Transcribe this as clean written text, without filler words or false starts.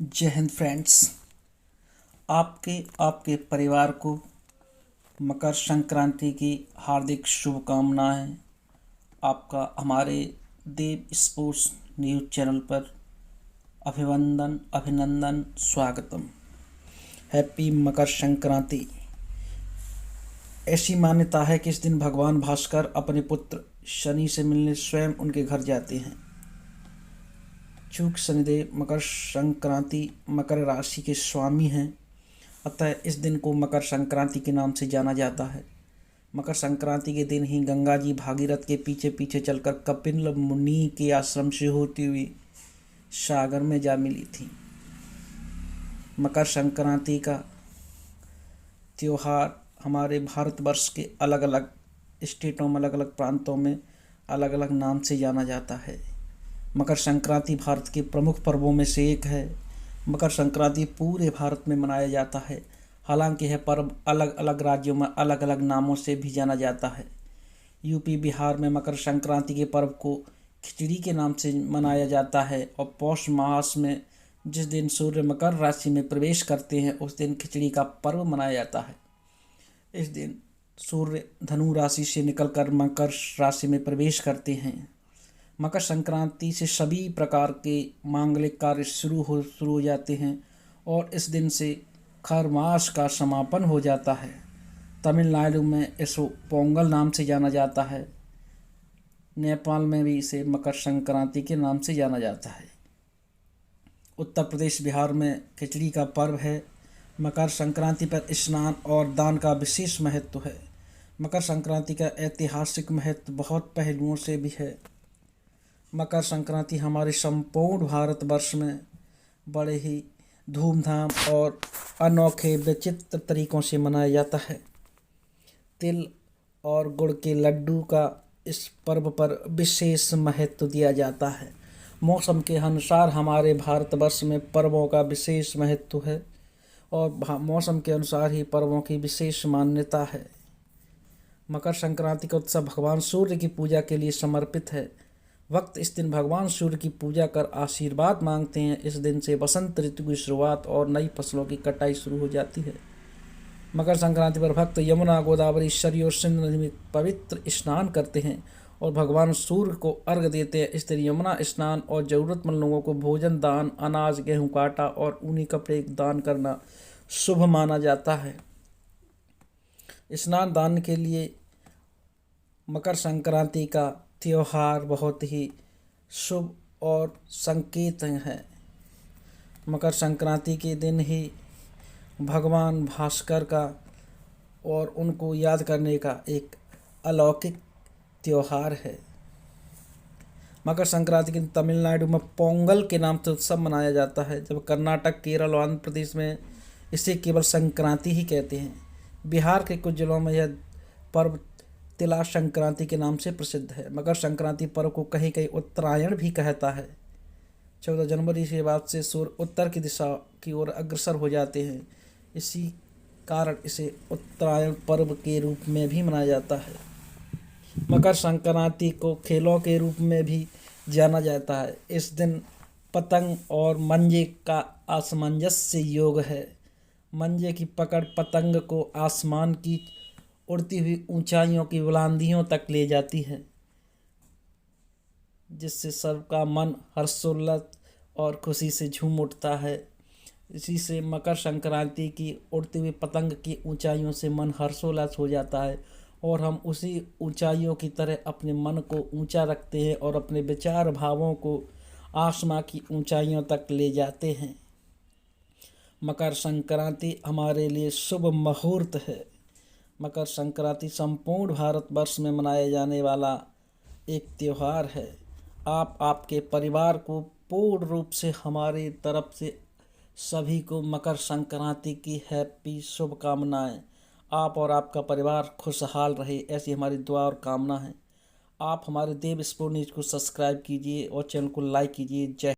जय हिंद फ्रेंड्स। आपके परिवार को मकर संक्रांति की हार्दिक शुभकामनाएं। आपका हमारे देव स्पोर्ट्स न्यूज़ चैनल पर अभिनंदन स्वागतम। हैप्पी मकर संक्रांति। ऐसी मान्यता है कि इस दिन भगवान भास्कर अपने पुत्र शनि से मिलने स्वयं उनके घर जाते हैं। चूँकि शनिदेव मकर संक्रांति मकर राशि के स्वामी हैं, अतः इस दिन को मकर संक्रांति के नाम से जाना जाता है। मकर संक्रांति के दिन ही गंगा जी भागीरथ के पीछे पीछे चलकर कपिल मुनि के आश्रम से होती हुई सागर में जा मिली थी। मकर संक्रांति का त्यौहार हमारे भारतवर्ष के अलग अलग स्टेटों में, अलग अलग प्रांतों में अलग अलग नाम से जाना जाता है। मकर संक्रांति भारत के प्रमुख पर्वों में से एक है। मकर संक्रांति पूरे भारत में मनाया जाता है। हालांकि यह पर्व अलग अलग राज्यों में अलग अलग नामों से भी जाना जाता है। यूपी बिहार में मकर संक्रांति के पर्व को खिचड़ी के नाम से मनाया जाता है और पौष मास में जिस दिन सूर्य मकर राशि में प्रवेश करते हैं उस दिन खिचड़ी का पर्व मनाया जाता है। इस दिन सूर्य धनु राशि से निकलकर मकर राशि में प्रवेश करते हैं। मकर संक्रांति से सभी प्रकार के मांगलिक कार्य शुरू हो जाते हैं और इस दिन से खर मास का समापन हो जाता है। तमिलनाडु में इसको पोंगल नाम से जाना जाता है। नेपाल में भी इसे मकर संक्रांति के नाम से जाना जाता है। उत्तर प्रदेश बिहार में खिचड़ी का पर्व है। मकर संक्रांति पर स्नान और दान का विशेष महत्व है। मकर संक्रांति का ऐतिहासिक महत्व बहुत पहलुओं से भी है। मकर संक्रांति हमारे संपूर्ण भारतवर्ष में बड़े ही धूमधाम और अनोखे विचित्र तरीक़ों से मनाया जाता है। तिल और गुड़ के लड्डू का इस पर्व पर विशेष महत्व दिया जाता है। मौसम के अनुसार हमारे भारतवर्ष में पर्वों का विशेष महत्व है और मौसम के अनुसार ही पर्वों की विशेष मान्यता है। मकर संक्रांति का उत्सव भगवान सूर्य की पूजा के लिए समर्पित है। वक्त इस दिन भगवान सूर्य की पूजा कर आशीर्वाद मांगते हैं। इस दिन से वसंत ऋतु की शुरुआत और नई फसलों की कटाई शुरू हो जाती है। मकर संक्रांति पर भक्त यमुना, गोदावरी, सरयू और सिंधु नदी में पवित्र स्नान करते हैं और भगवान सूर्य को अर्घ्य देते हैं। इस दिन यमुना स्नान और ज़रूरतमंद लोगों को भोजन दान, अनाज, गेहूँ का आटा और ऊनी कपड़े दान करना शुभ माना जाता है। स्नान दान के लिए मकर संक्रांति का त्यौहार बहुत ही शुभ और संकेत है। मकर संक्रांति के दिन ही भगवान भास्कर का और उनको याद करने का एक अलौकिक त्यौहार है। मकर संक्रांति के दिन तमिलनाडु में पोंगल के नाम से उत्सव मनाया जाता है, जब कर्नाटक, केरल और आंध्र प्रदेश में इसे केवल संक्रांति ही कहते हैं। बिहार के कुछ जिलों में यह पर्व तिला संक्रांति के नाम से प्रसिद्ध है। मकर संक्रांति पर्व को कहीं कहीं उत्तरायण भी कहता है। 14 जनवरी के बाद से सूर्य उत्तर की दिशा की ओर अग्रसर हो जाते हैं, इसी कारण इसे उत्तरायण पर्व के रूप में भी मनाया जाता है। मकर संक्रांति को खेलों के रूप में भी जाना जाता है। इस दिन पतंग और मंजे का असमंजस्य योग है। मंजे की पकड़ पतंग को आसमान की उड़ती हुई ऊंचाइयों की बुलंदियों तक ले जाती है, जिससे सबका मन हर्षोल्लास और खुशी से झूम उठता है। इसी से मकर संक्रांति की उड़ती हुई पतंग की ऊंचाइयों से मन हर्षोल्लास हो जाता है और हम उसी ऊंचाइयों की तरह अपने मन को ऊंचा रखते हैं और अपने विचार भावों को आसमां की ऊंचाइयों तक ले जाते हैं। मकर संक्रांति हमारे लिए शुभ मुहूर्त है। मकर संक्रांति संपूर्ण भारतवर्ष में मनाया जाने वाला एक त्यौहार है। आपके परिवार को पूर्ण रूप से हमारी तरफ से सभी को मकर संक्रांति की हैप्पी शुभकामनाएं। आप और आपका परिवार खुशहाल रहे, ऐसी हमारी दुआ और कामना है। आप हमारे देव स्पोर्ट्स न्यूज़ को सब्सक्राइब कीजिए और चैनल को लाइक कीजिए। जय